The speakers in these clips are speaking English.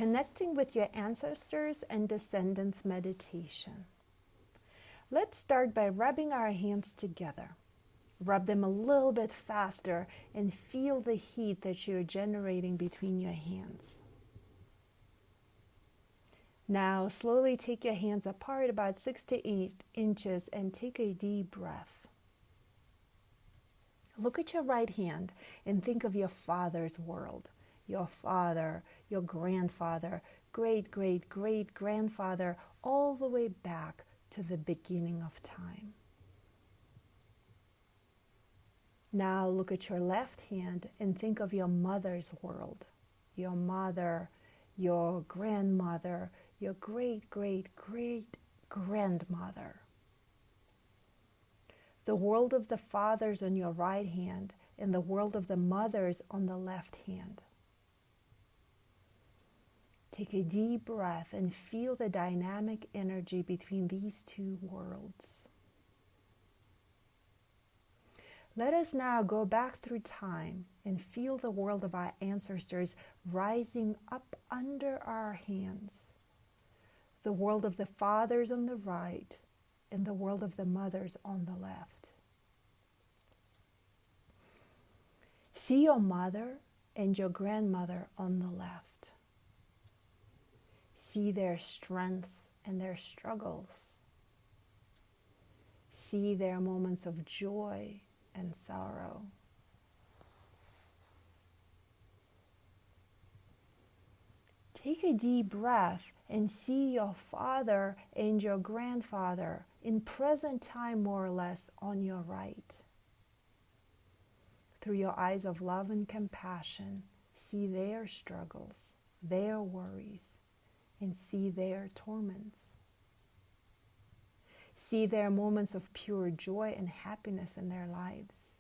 Connecting with your ancestors and descendants meditation. Let's start by rubbing our hands together. Rub them a little bit faster and feel the heat that you're generating between your hands. Now slowly take your hands apart about 6 to 8 inches and take a deep breath. Look at your right hand and think of your father's world. Your father, your grandfather, great-great-great-grandfather, all the way back to the beginning of time. Now look at your left hand and think of your mother's world. Your mother, your grandmother, your great-great-great-grandmother. The world of the fathers on your right hand and the world of the mothers on the left hand. Take a deep breath and feel the dynamic energy between these two worlds. Let us now go back through time and feel the world of our ancestors rising up under our hands. The world of the fathers on the right and the world of the mothers on the left. See your mother and your grandmother on the left. See their strengths and their struggles. See their moments of joy and sorrow. Take a deep breath and see your father and your grandfather in present time, more or less, on your right. Through your eyes of love and compassion, see their struggles, their worries, and see their torments. See their moments of pure joy and happiness in their lives.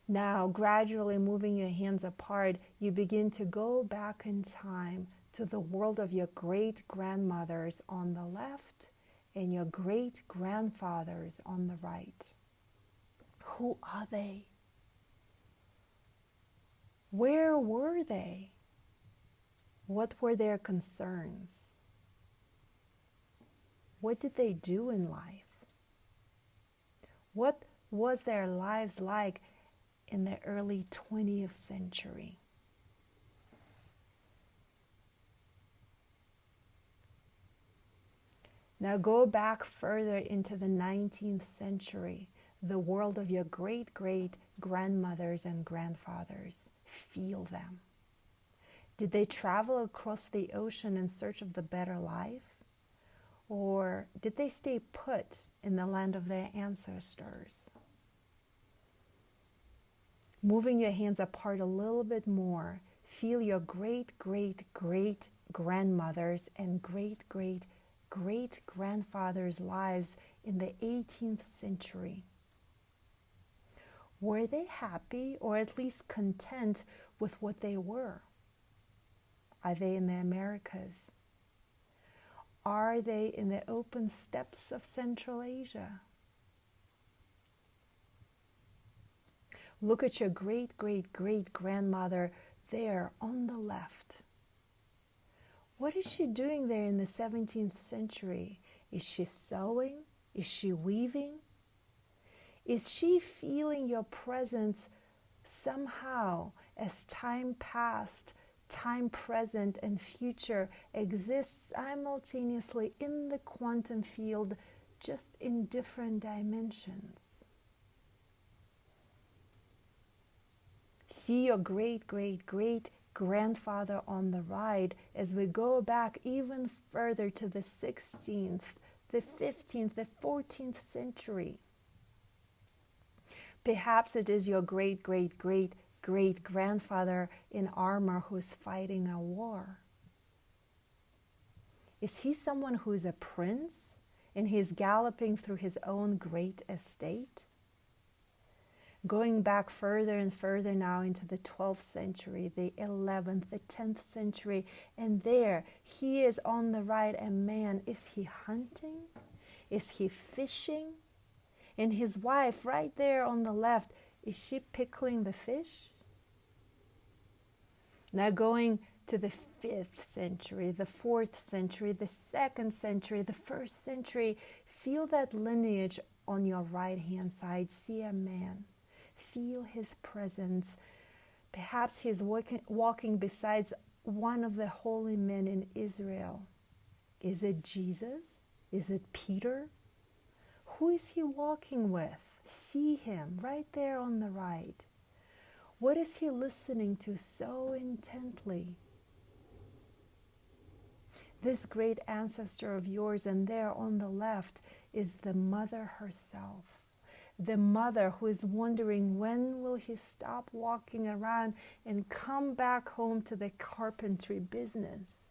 Now, gradually moving your hands apart, you begin to go back in time to the world of your great-grandmothers on the left and your great-grandfathers on the right. Who are they? Where were they? What were their concerns? What did they do in life? What was their lives like in the early 20th century? Now go back further into the 19th century, the world of your great-great-grandmothers and grandfathers. Feel them. Did they travel across the ocean in search of the better life? Or did they stay put in the land of their ancestors? Moving your hands apart a little bit more, feel your great-great-great-grandmothers and great-great-great-grandfathers' lives in the 18th century. Were they happy or at least content with what they were? Are they in the Americas? Are they in the open steppes of Central Asia? Look at your great-great-great-grandmother there on the left. What is she doing there in the 17th century? Is she sewing? Is she weaving? Is she feeling your presence somehow as time passed? Time present and future exists simultaneously in the quantum field, just in different dimensions. See your great-great-great-grandfather on the right as we go back even further to the 16th, the 15th, the 14th century. Perhaps it is your great-great-great-grandfather in armor who is fighting a war. Is he someone who is a prince and he is galloping through his own great estate? Going back further and further now into the 12th century, the 11th, the 10th century, and there he is on the right, a man. Is he hunting? Is he fishing? And his wife right there on the left, is she pickling the fish? Now going to the 5th century, the 4th century, the 2nd century, the 1st century, feel that lineage on your right hand side. See a man. Feel his presence. Perhaps he's walking beside one of the holy men in Israel. Is it Jesus? Is it Peter? Who is he walking with? See him right there on the right. What is he listening to so intently? This great ancestor of yours, and there on the left is the mother herself. The mother who is wondering, when will he stop walking around and come back home to the carpentry business?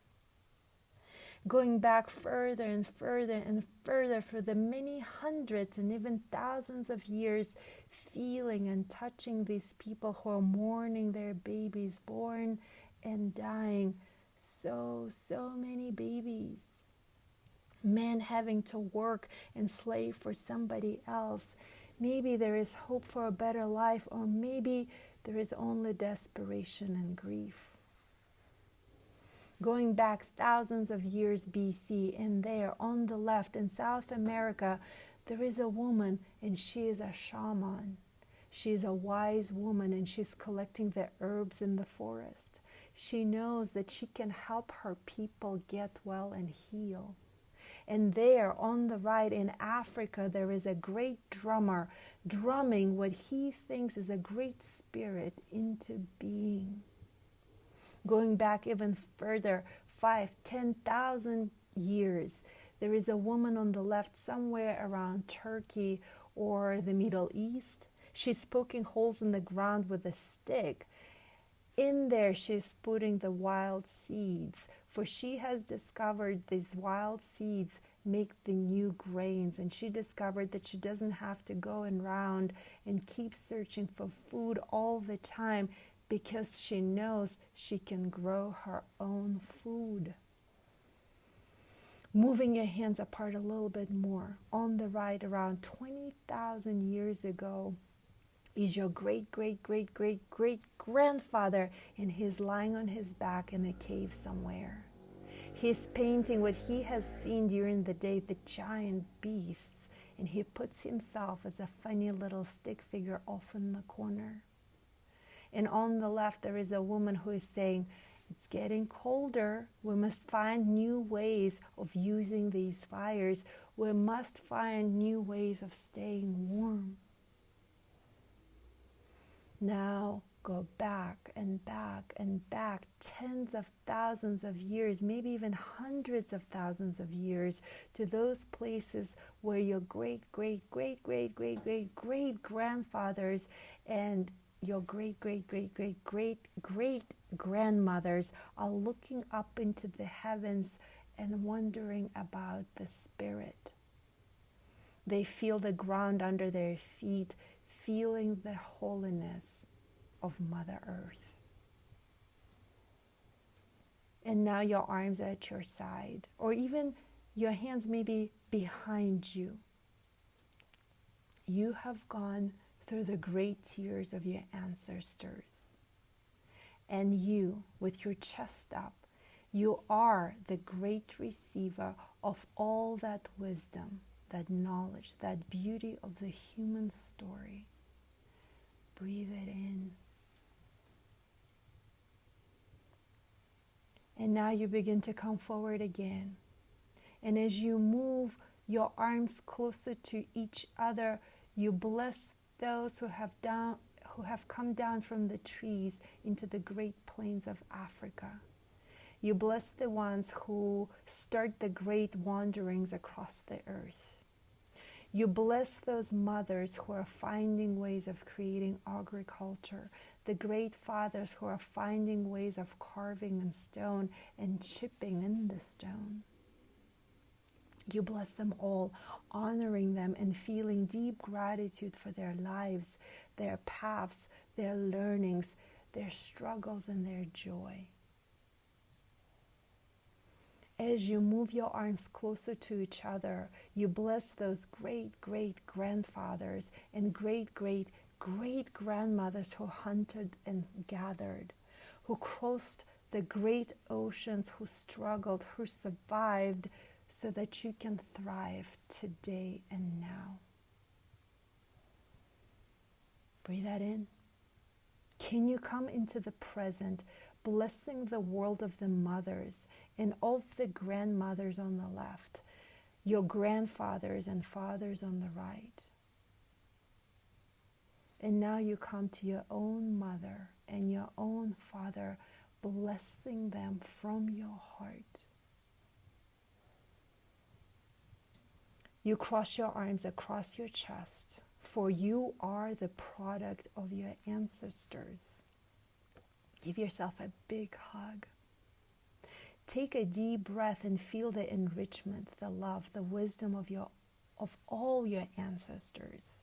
Going back further and further and further for the many hundreds and even thousands of years, feeling and touching these people who are mourning their babies born and dying. So many babies. Men having to work and slave for somebody else. Maybe there is hope for a better life, or maybe there is only desperation and grief. Going back thousands of years BC, and there on the left in South America, there is a woman, and she is a shaman. She is a wise woman, and she's collecting the herbs in the forest. She knows that she can help her people get well and heal. And there on the right in Africa, there is a great drummer drumming what he thinks is a great spirit into being. Going back even further, 5,000-10,000 years, there is a woman on the left somewhere around Turkey or the Middle East. She's poking holes in the ground with a stick. In there, she's putting the wild seeds, for she has discovered these wild seeds make the new grains, and she discovered that she doesn't have to go around and keep searching for food all the time, because she knows she can grow her own food. Moving your hands apart a little bit more, on the right, around 20,000 years ago, is your great-great-great-great-great-grandfather, and he's lying on his back in a cave somewhere. He's painting what he has seen during the day, the giant beasts, and he puts himself as a funny little stick figure off in the corner. And on the left, there is a woman who is saying, it's getting colder. We must find new ways of using these fires. We must find new ways of staying warm. Now go back and back and back, tens of thousands of years, maybe even hundreds of thousands of years, to those places where your great-great-great-great-great-great-great-grandfathers and your great-great-great-great-great-grandmothers are looking up into the heavens and wondering about the spirit. They feel the ground under their feet, feeling the holiness of Mother Earth. And now your arms are at your side, or even your hands may be behind you. You have gone through the great tears of your ancestors. And you, with your chest up, you are the great receiver of all that wisdom, that knowledge, that beauty of the human story. Breathe it in. And now you begin to come forward again. And as you move your arms closer to each other, you bless those who have come down from the trees into the great plains of Africa. You bless the ones who start the great wanderings across the earth. You bless those mothers who are finding ways of creating agriculture, the great fathers who are finding ways of carving in stone and chipping in the stone. You bless them all, honoring them and feeling deep gratitude for their lives, their paths, their learnings, their struggles, and their joy. As you move your arms closer to each other, you bless those great-great-grandfathers and great-great-great-grandmothers who hunted and gathered, who crossed the great oceans, who struggled, who survived, so that you can thrive today and now. Breathe that in. Can you come into the present, blessing the world of the mothers and of the grandmothers on the left, your grandfathers and fathers on the right? And now you come to your own mother and your own father, blessing them from your heart. You cross your arms across your chest, for you are the product of your ancestors. Give yourself a big hug. Take a deep breath and feel the enrichment, the love, the wisdom of all your ancestors.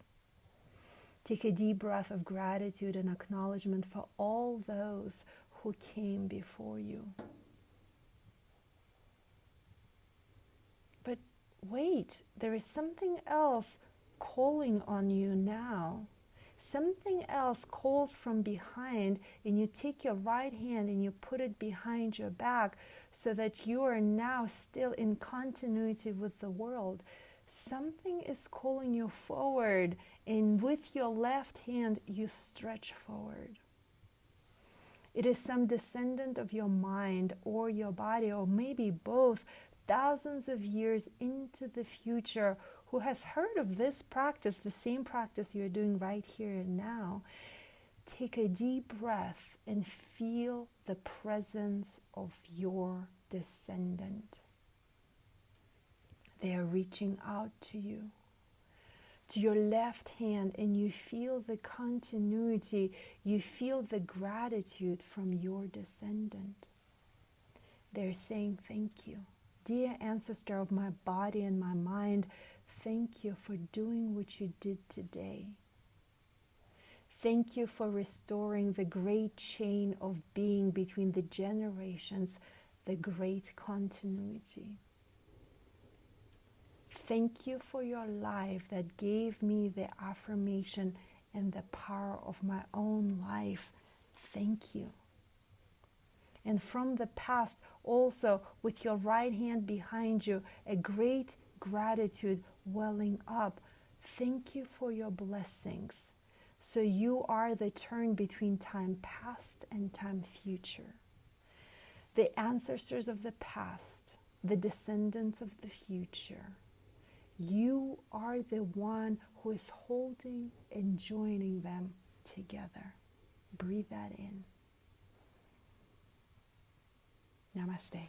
Take a deep breath of gratitude and acknowledgement for all those who came before you. But wait, there is something else calling on you now. Something else calls from behind, and you take your right hand and you put it behind your back so that you are now still in continuity with the world. Something is calling you forward, and with your left hand you stretch forward. It is some descendant of your mind or your body, or maybe both, thousands of years into the future, who has heard of this practice, the same practice you're doing right here and now. Take a deep breath and feel the presence of your descendant. They are reaching out to you, to your left hand, and you feel the continuity, you feel the gratitude from your descendant. They're saying, thank you. Dear ancestor of my body and my mind, thank you for doing what you did today. Thank you for restoring the great chain of being between the generations, the great continuity. Thank you for your life that gave me the affirmation and the power of my own life. Thank you. And from the past, also with your right hand behind you, a great gratitude welling up. Thank you for your blessings. So you are the turn between time past and time future. The ancestors of the past, the descendants of the future. You are the one who is holding and joining them together. Breathe that in. Namaste.